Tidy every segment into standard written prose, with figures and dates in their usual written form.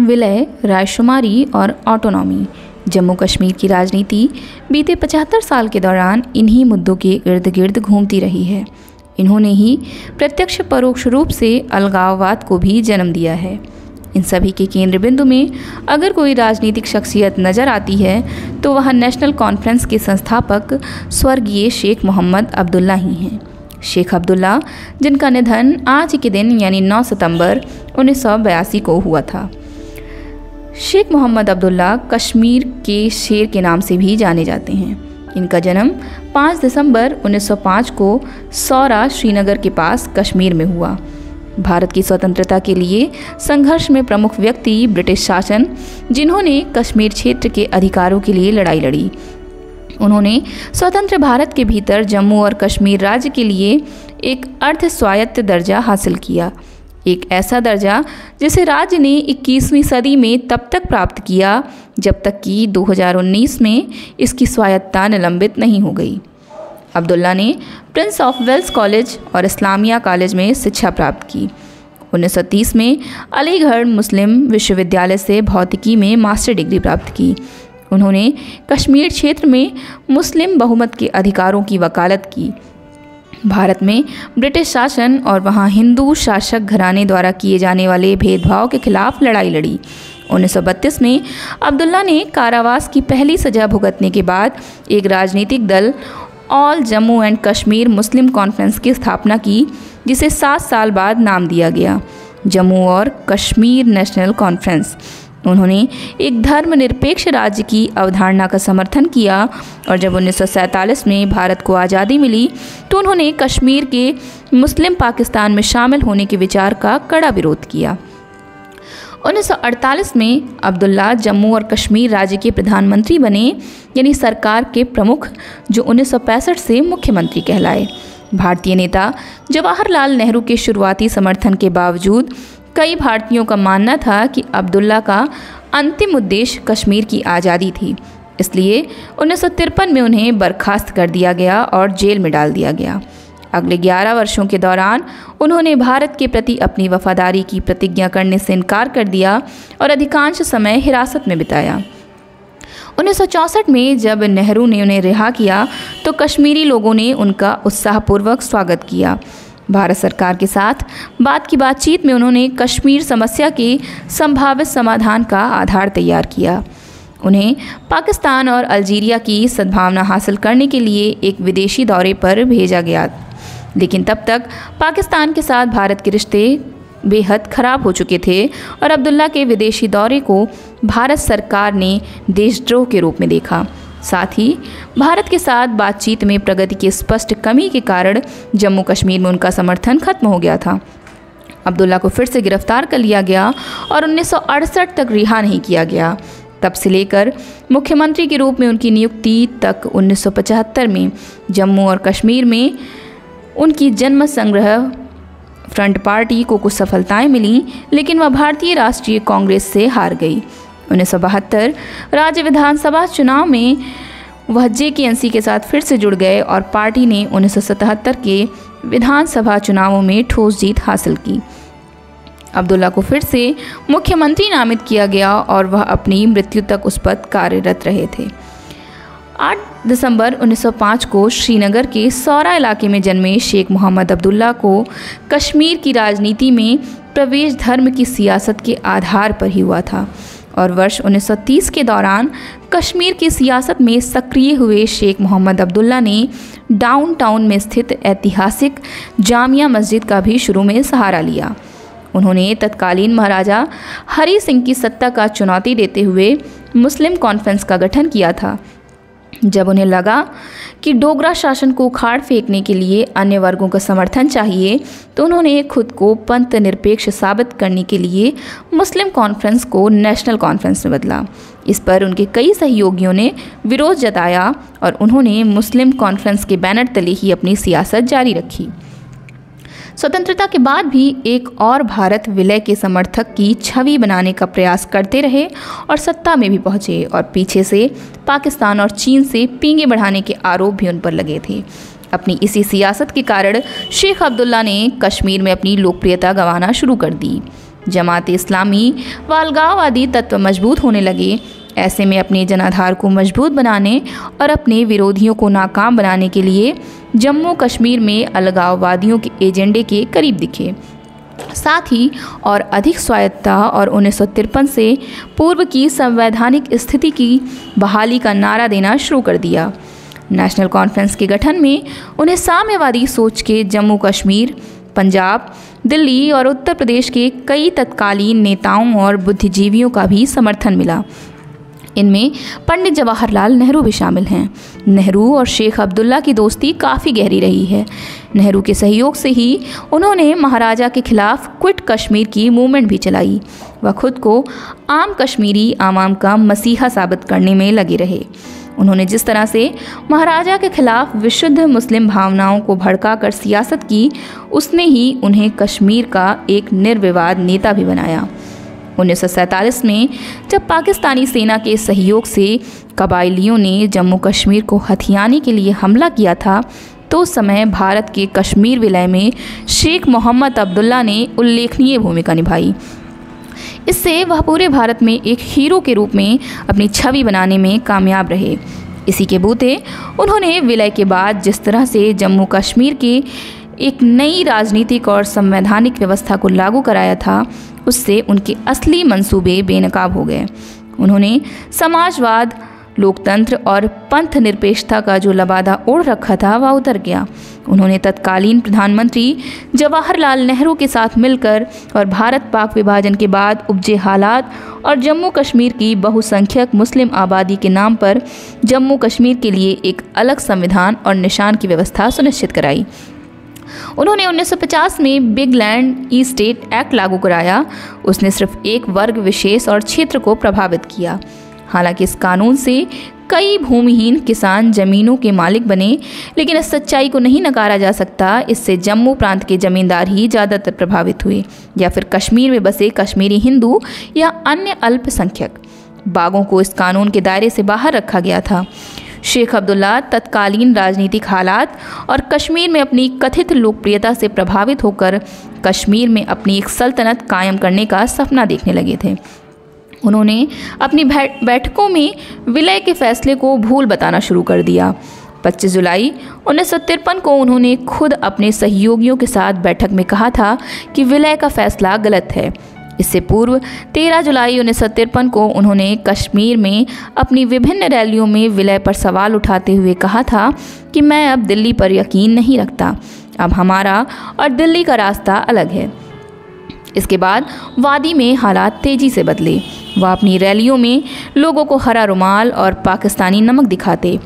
विलय, रायशुमारी और ऑटोनॉमी। जम्मू कश्मीर की राजनीति बीते 75 साल के दौरान इन्हीं मुद्दों के इर्द गिर्द घूमती रही है। इन्होंने ही प्रत्यक्ष परोक्ष रूप से अलगाववाद को भी जन्म दिया है। इन सभी के केंद्र बिंदु में अगर कोई राजनीतिक शख्सियत नज़र आती है तो वह नेशनल कॉन्फ्रेंस के संस्थापक स्वर्गीय शेख मोहम्मद अब्दुल्ला ही हैं। शेख अब्दुल्ला, जिनका निधन आज के दिन यानी 9 सितंबर 1982 को हुआ था। शेख मोहम्मद अब्दुल्ला कश्मीर के शेर के नाम से भी जाने जाते हैं। इनका जन्म 5 दिसंबर 1905 को सौरा, श्रीनगर के पास कश्मीर में हुआ। भारत की स्वतंत्रता के लिए संघर्ष में प्रमुख व्यक्ति ब्रिटिश शासन, जिन्होंने कश्मीर क्षेत्र के अधिकारों के लिए लड़ाई लड़ी। उन्होंने स्वतंत्र भारत के भीतर जम्मू और कश्मीर राज्य के लिए एक अर्ध स्वायत्त दर्जा हासिल किया, एक ऐसा दर्जा जिसे राज्य ने 21वीं सदी में तब तक प्राप्त किया जब तक कि 2019 में इसकी स्वायत्तता निलंबित नहीं हो गई। अब्दुल्ला ने प्रिंस ऑफ वेल्स कॉलेज और इस्लामिया कॉलेज में शिक्षा प्राप्त की। 1930 में अलीगढ़ मुस्लिम विश्वविद्यालय से भौतिकी में मास्टर डिग्री प्राप्त की। उन्होंने कश्मीर क्षेत्र में मुस्लिम बहुमत के अधिकारों की वकालत की। भारत में ब्रिटिश शासन और वहाँ हिंदू शासक घराने द्वारा किए जाने वाले भेदभाव के खिलाफ लड़ाई लड़ी। 1932 में अब्दुल्ला ने कारावास की पहली सजा भुगतने के बाद एक राजनीतिक दल all Jammu and Kashmir Muslim conference की स्थापना की, जिसे 7 साल बाद नाम दिया गया जम्मू और कश्मीर नेशनल कॉन्फ्रेंस। उन्होंने एक धर्मनिरपेक्ष राज्य की अवधारणा का समर्थन किया और जब 1947 में भारत को आज़ादी मिली तो उन्होंने कश्मीर के मुस्लिम पाकिस्तान में शामिल होने के विचार का कड़ा विरोध किया। 1948 में अब्दुल्ला जम्मू और कश्मीर राज्य के प्रधानमंत्री बने, यानी सरकार के प्रमुख, जो 1965 से मुख्यमंत्री कहलाए। भारतीय नेता जवाहरलाल नेहरू के शुरुआती समर्थन के बावजूद कई भारतीयों का मानना था कि अब्दुल्ला का अंतिम उद्देश्य कश्मीर की आज़ादी थी, इसलिए 1953 में उन्हें बर्खास्त कर दिया गया और जेल में डाल दिया गया। अगले 11 वर्षों के दौरान उन्होंने भारत के प्रति अपनी वफादारी की प्रतिज्ञा करने से इनकार कर दिया और अधिकांश समय हिरासत में बिताया। 1964 में जब नेहरू ने उन्हें रिहा किया तो कश्मीरी लोगों ने उनका उत्साहपूर्वक स्वागत किया। भारत सरकार के साथ बातचीत में उन्होंने कश्मीर समस्या के संभावित समाधान का आधार तैयार किया। उन्हें पाकिस्तान और अल्जीरिया की सद्भावना हासिल करने के लिए एक विदेशी दौरे पर भेजा गया, लेकिन तब तक पाकिस्तान के साथ भारत के रिश्ते बेहद ख़राब हो चुके थे और अब्दुल्ला के विदेशी दौरे को भारत सरकार ने देशद्रोह के रूप में देखा। साथ ही भारत के साथ बातचीत में प्रगति की स्पष्ट कमी के कारण जम्मू कश्मीर में उनका समर्थन खत्म हो गया था। अब्दुल्ला को फिर से गिरफ्तार कर लिया गया और 1968 तक रिहा नहीं किया गया। तब से लेकर मुख्यमंत्री के रूप में उनकी नियुक्ति तक 1975 में जम्मू और कश्मीर में उनकी जन्म संग्रह फ्रंट पार्टी को कुछ सफलताएं मिलीं, लेकिन वह भारतीय राष्ट्रीय कांग्रेस से हार गई। 1972 राज्य विधानसभा चुनाव में वह JKNC के साथ फिर से जुड़ गए और पार्टी ने 1977 के विधानसभा चुनावों में ठोस जीत हासिल की। अब्दुल्ला को फिर से मुख्यमंत्री नामित किया गया और वह अपनी मृत्यु तक उस पद कार्यरत रहे थे। 8 दिसंबर 1905 को श्रीनगर के सौरा इलाके में जन्मे शेख मोहम्मद अब्दुल्ला को कश्मीर की राजनीति में प्रवेश धर्म की सियासत के आधार पर ही हुआ था और वर्ष 1930 के दौरान कश्मीर की सियासत में सक्रिय हुए शेख मोहम्मद अब्दुल्ला ने डाउनटाउन में स्थित ऐतिहासिक जामिया मस्जिद का भी शुरू में सहारा लिया। उन्होंने तत्कालीन महाराजा हरि सिंह की सत्ता का चुनौती देते हुए मुस्लिम कॉन्फ्रेंस का गठन किया था। जब उन्हें लगा कि डोगरा शासन को उखाड़ फेंकने के लिए अन्य वर्गों का समर्थन चाहिए तो उन्होंने खुद को पंथ निरपेक्ष साबित करने के लिए मुस्लिम कॉन्फ्रेंस को नेशनल कॉन्फ्रेंस में बदला। इस पर उनके कई सहयोगियों ने विरोध जताया और उन्होंने मुस्लिम कॉन्फ्रेंस के बैनर तले ही अपनी सियासत जारी रखी। स्वतंत्रता के बाद भी एक और भारत विलय के समर्थक की छवि बनाने का प्रयास करते रहे और सत्ता में भी पहुंचे और पीछे से पाकिस्तान और चीन से पींगे बढ़ाने के आरोप भी उन पर लगे थे। अपनी इसी सियासत के कारण शेख अब्दुल्ला ने कश्मीर में अपनी लोकप्रियता गंवाना शुरू कर दी। जमात इस्लामी व अलगाववादी तत्व मजबूत होने लगे। ऐसे में अपने जनाधार को मजबूत बनाने और अपने विरोधियों को नाकाम बनाने के लिए जम्मू कश्मीर में अलगाववादियों के एजेंडे के करीब दिखे। साथ ही और अधिक स्वायत्तता और 1953 से पूर्व की संवैधानिक स्थिति की बहाली का नारा देना शुरू कर दिया। नेशनल कॉन्फ्रेंस के गठन में उन्हें साम्यवादी सोच के जम्मू कश्मीर, पंजाब, दिल्ली और उत्तर प्रदेश के कई तत्कालीन नेताओं और बुद्धिजीवियों का भी समर्थन मिला। इनमें पंडित जवाहरलाल नेहरू भी शामिल हैं। नेहरू और शेख अब्दुल्ला की दोस्ती काफ़ी गहरी रही है। नेहरू के सहयोग से ही उन्होंने महाराजा के खिलाफ क्विट कश्मीर की मूवमेंट भी चलाई। वह खुद को आम कश्मीरी आवाम का मसीहा साबित करने में लगे रहे। उन्होंने जिस तरह से महाराजा के खिलाफ विशुद्ध मुस्लिम भावनाओं को भड़काकर सियासत की, उसने ही उन्हें कश्मीर का एक निर्विवाद नेता भी बनाया। 1947 में जब पाकिस्तानी सेना के सहयोग से कबायलियों ने जम्मू कश्मीर को हथियाने के लिए हमला किया था, तो उस समय भारत के कश्मीर विलय में शेख मोहम्मद अब्दुल्ला ने उल्लेखनीय भूमिका निभाई। इससे वह पूरे भारत में एक हीरो के रूप में अपनी छवि बनाने में कामयाब रहे। इसी के बूते उन्होंने विलय के बाद जिस तरह से जम्मू कश्मीर के एक नई राजनीतिक और संवैधानिक व्यवस्था को लागू कराया था, उससे उनके असली मंसूबे बेनकाब हो गए। उन्होंने समाजवाद, लोकतंत्र और पंथ निरपेक्षता का जो लबादा ओढ़ रखा था वह उतर गया। उन्होंने तत्कालीन प्रधानमंत्री जवाहरलाल नेहरू के साथ मिलकर और भारत पाक विभाजन के बाद उपजे हालात और जम्मू कश्मीर की बहुसंख्यक मुस्लिम आबादी के नाम पर जम्मू कश्मीर के लिए एक अलग संविधान और निशान की व्यवस्था सुनिश्चित कराई। उन्होंने 1950 में बिग लैंड ई स्टेट एक्ट लागू कराया। उसने सिर्फ एक वर्ग विशेष और क्षेत्र को प्रभावित किया। हालांकि इस कानून से कई भूमिहीन किसान जमीनों के मालिक बने, लेकिन इस सच्चाई को नहीं नकारा जा सकता। इससे जम्मू प्रांत के जमींदार ही ज़्यादातर प्रभावित हुए, या फिर कश्मीर में बसे कश्मीरी हिंदू या अन्य अल्पसंख्यक। बागों को इस कानून के दायरे से बाहर रखा गया था। शेख अब्दुल्ला तत्कालीन राजनीतिक हालात और कश्मीर में अपनी कथित लोकप्रियता से प्रभावित होकर कश्मीर में अपनी एक सल्तनत कायम करने का सपना देखने लगे थे। उन्होंने अपनी बैठकों में विलय के फैसले को भूल बताना शुरू कर दिया। 25 जुलाई 1953 को उन्होंने खुद अपने सहयोगियों के साथ बैठक में कहा था कि विलय का फैसला गलत है। इससे पूर्व 13 जुलाई 1953 को उन्होंने कश्मीर में अपनी विभिन्न रैलियों में विलय पर सवाल उठाते हुए कहा था कि मैं अब दिल्ली पर यकीन नहीं रखता, अब हमारा और दिल्ली का रास्ता अलग है। इसके बाद वादी में हालात तेज़ी से बदले। वह अपनी रैलियों में लोगों को हरा रुमाल और पाकिस्तानी नमक दिखाते।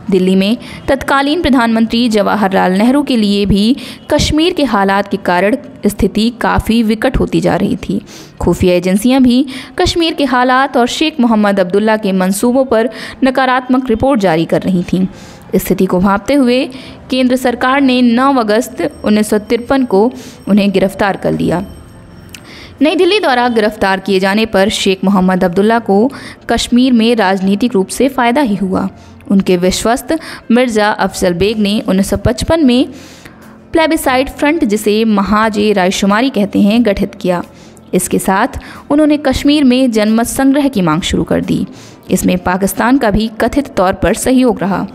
दिल्ली में तत्कालीन प्रधानमंत्री जवाहरलाल नेहरू के लिए भी कश्मीर के हालात के कारण स्थिति काफ़ी विकट होती जा रही थी। खुफिया एजेंसियां भी कश्मीर के हालात और शेख मोहम्मद अब्दुल्ला के मंसूबों पर नकारात्मक रिपोर्ट जारी कर रही थीं। स्थिति को भांपते हुए केंद्र सरकार ने 9 अगस्त 1953 को उन्हें गिरफ्तार कर लिया। नई दिल्ली द्वारा गिरफ्तार किए जाने पर शेख मोहम्मद अब्दुल्ला को कश्मीर में राजनीतिक रूप से फ़ायदा ही हुआ। उनके विश्वस्त मिर्ज़ा अफजल बेग ने 1955 में प्लेबिसाइड फ्रंट, जिसे महाजे रायशुमारी कहते हैं, गठित किया। इसके साथ उन्होंने कश्मीर में जनमत संग्रह की मांग शुरू कर दी। इसमें पाकिस्तान का भी कथित तौर पर सहयोग रहा।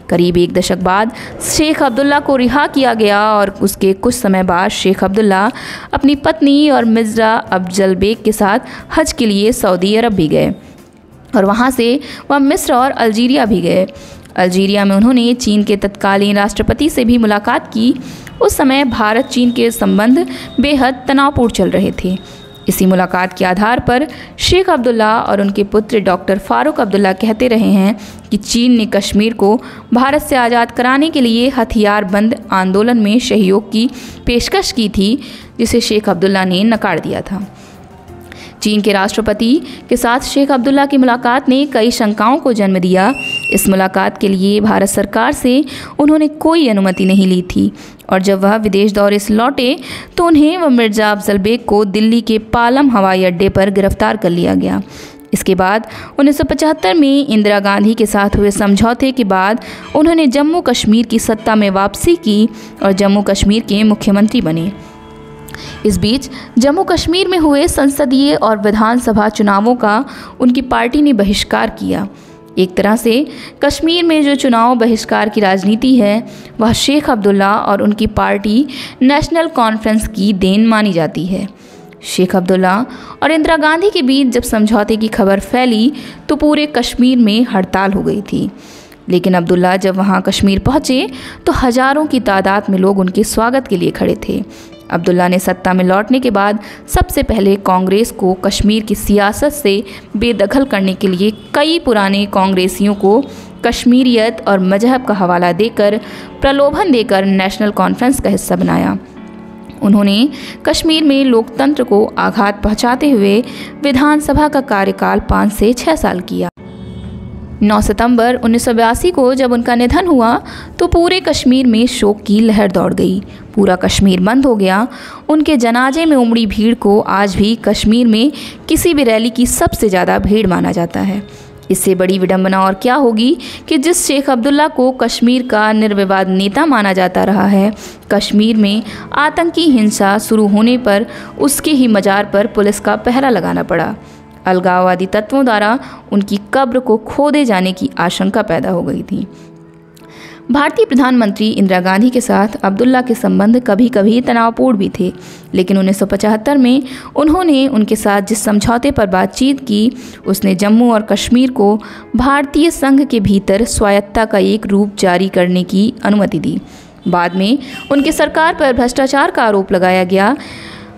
करीब 1 दशक बाद शेख अब्दुल्ला को रिहा किया गया और उसके कुछ समय बाद शेख अब्दुल्ला अपनी पत्नी और मिर्ज़ा अफजल बेग के साथ हज के लिए सऊदी अरब भी गए और वहाँ से वह मिस्र और अल्जीरिया भी गए। अल्जीरिया में उन्होंने चीन के तत्कालीन राष्ट्रपति से भी मुलाकात की। उस समय भारत चीन के संबंध बेहद तनावपूर्ण चल रहे थे। इसी मुलाकात के आधार पर शेख अब्दुल्ला और उनके पुत्र डॉक्टर फारूक अब्दुल्ला कहते रहे हैं कि चीन ने कश्मीर को भारत से आज़ाद कराने के लिए हथियारबंद आंदोलन में सहयोग की पेशकश की थी, जिसे शेख अब्दुल्ला ने नकार दिया था। चीन के राष्ट्रपति के साथ शेख अब्दुल्ला की मुलाकात ने कई शंकाओं को जन्म दिया। इस मुलाकात के लिए भारत सरकार से उन्होंने कोई अनुमति नहीं ली थी और जब वह विदेश दौरे से लौटे तो उन्हें व मिर्ज़ा अफजल बेग को दिल्ली के पालम हवाई अड्डे पर गिरफ्तार कर लिया गया। इसके बाद 1975 में इंदिरा गांधी के साथ हुए समझौते के बाद उन्होंने जम्मू कश्मीर की सत्ता में वापसी की और जम्मू कश्मीर के मुख्यमंत्री बने। इस बीच जम्मू कश्मीर में हुए संसदीय और विधानसभा चुनावों का उनकी पार्टी ने बहिष्कार किया। एक तरह से कश्मीर में जो चुनाव बहिष्कार की राजनीति है वह शेख अब्दुल्ला और उनकी पार्टी नेशनल कॉन्फ्रेंस की देन मानी जाती है। शेख अब्दुल्ला और इंदिरा गांधी के बीच जब समझौते की खबर फैली तो पूरे कश्मीर में हड़ताल हो गई थी, लेकिन अब्दुल्ला जब वहां कश्मीर पहुंचे तो हजारों की तादाद में लोग उनके स्वागत के लिए खड़े थे। अब्दुल्ला ने सत्ता में लौटने के बाद सबसे पहले कांग्रेस को कश्मीर की सियासत से बेदखल करने के लिए कई पुराने कांग्रेसियों को कश्मीरियत और मजहब का हवाला देकर प्रलोभन देकर नेशनल कॉन्फ्रेंस का हिस्सा बनाया। उन्होंने कश्मीर में लोकतंत्र को आघात पहुंचाते हुए विधानसभा का कार्यकाल 5 से 6 साल किया। 9 सितंबर 1982 को जब उनका निधन हुआ तो पूरे कश्मीर में शोक की लहर दौड़ गई। पूरा कश्मीर बंद हो गया। उनके जनाजे में उमड़ी भीड़ को आज भी कश्मीर में किसी भी रैली की सबसे ज़्यादा भीड़ माना जाता है। इससे बड़ी विडंबना और क्या होगी कि जिस शेख अब्दुल्ला को कश्मीर का निर्विवाद नेता माना जाता रहा है, कश्मीर में आतंकी हिंसा शुरू होने पर उसके ही मजार पर पुलिस का पहरा लगाना पड़ा। अलगाववादी तत्वों द्वारा उनकी कब्र को खोदे जाने की आशंका पैदा हो गई थी। भारतीय प्रधानमंत्री इंदिरा गांधी के साथ अब्दुल्ला के संबंध कभी कभी तनावपूर्ण भी थे, लेकिन 1975 में उन्होंने उनके साथ जिस समझौते पर बातचीत की उसने जम्मू और कश्मीर को भारतीय संघ के भीतर स्वायत्तता का एक रूप जारी करने की अनुमति दी। बाद में उनकी सरकार पर भ्रष्टाचार का आरोप लगाया गया।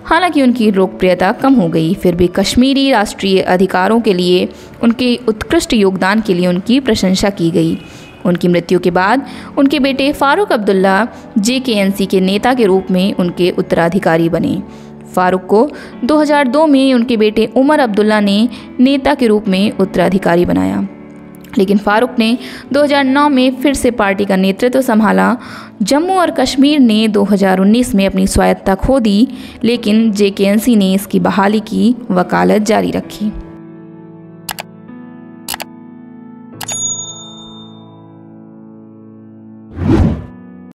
हालांकि उनकी लोकप्रियता कम हो गई, फिर भी कश्मीरी राष्ट्रीय अधिकारों के लिए उनके उत्कृष्ट योगदान के लिए उनकी प्रशंसा की गई। उनकी मृत्यु के बाद उनके बेटे फारूक अब्दुल्ला JKNC के नेता के रूप में उनके उत्तराधिकारी बने। फारूक को 2002 में उनके बेटे उमर अब्दुल्ला ने नेता के रूप में उत्तराधिकारी बनाया, लेकिन फारूक ने 2009 में फिर से पार्टी का नेतृत्व संभाला। जम्मू और कश्मीर ने 2019 में अपनी स्वायत्तता खो दी, लेकिन JKNC ने इसकी बहाली की वकालत जारी रखी।